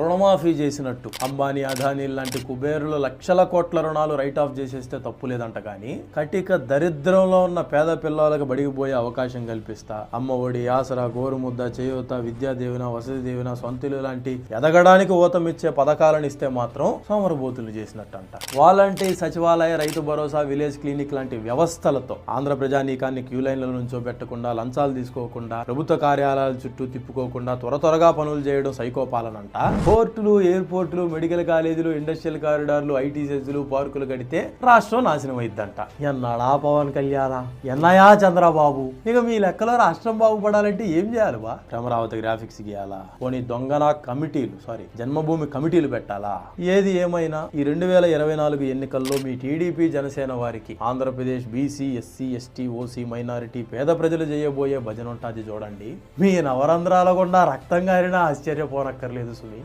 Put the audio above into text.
రుణమాఫీ చేసినట్టు అంబానీ అదానీ లాంటి కుబేరులు లక్షల కోట్ల రుణాలు రైట్ ఆఫ్ చేసేస్తే తప్పు లేదంట. కానీ కటిక దరిద్రంలో ఉన్న పేద పిల్లలకు బడిగిపోయే అవకాశం కల్పిస్తా, అమ్మ ఒడి, ఆసరా, గోరుముద్ద, చేయూత, విద్యా దీవెన, వసతి దీవెన, సొంతలు లాంటి ఎదగడానికి ఊతమిచ్చే పథకాలను ఇస్తే మాత్రం సోమరబోతులు చేసినట్టంట. వాలంటీర్, సచివాలయ, రైతు భరోసా, విలేజ్ క్లినిక్ లాంటి వ్యవస్థలతో ఆంధ్ర ప్రజానీకాన్ని క్యూ లైన్ల నుంచో పెట్టకుండా, లంచాలు తీసుకోకుండా, ప్రభుత్వ కార్యాలయాల చుట్టూ తిప్పుకోకుండా త్వరగా పనులు చేయడం సైకోపాలనంట. పోర్టులు, ఎయిర్పోర్టులు, మెడికల్ కాలేజీలు, ఇండస్ట్రియల్ కారిడార్లు, ఐటీ సెజ్లు, పార్కులు కడితే రాష్ట్రం నాశనం అయిద్దంట. ఎన్నాడా పవన్ కళ్యాణ, ఎన్నయా చంద్రబాబు, ఇక మీ లెక్కలో రాష్ట్రం బాగుపడాలంటే ఏం చేయాలి బా? అమరావతి గ్రాఫిక్స్ గీయాలా, పోనీ దొంగన కమిటీలు, జన్మభూమి కమిటీలు పెట్టాలా? ఏది ఏమైనా ఈ 2024 ఎన్నికల్లో మీ టీడీపీ, జనసేన వారికి Andhra Pradesh BC, SC, ST, OC, minority, పేద ప్రజలు చేయబోయే భజన ఉంటుంది చూడండి. మీ నవరంధ్రాల గుండా రక్తం గారినా ఆశ్చర్యపోనక్కర్లేదు సుమి.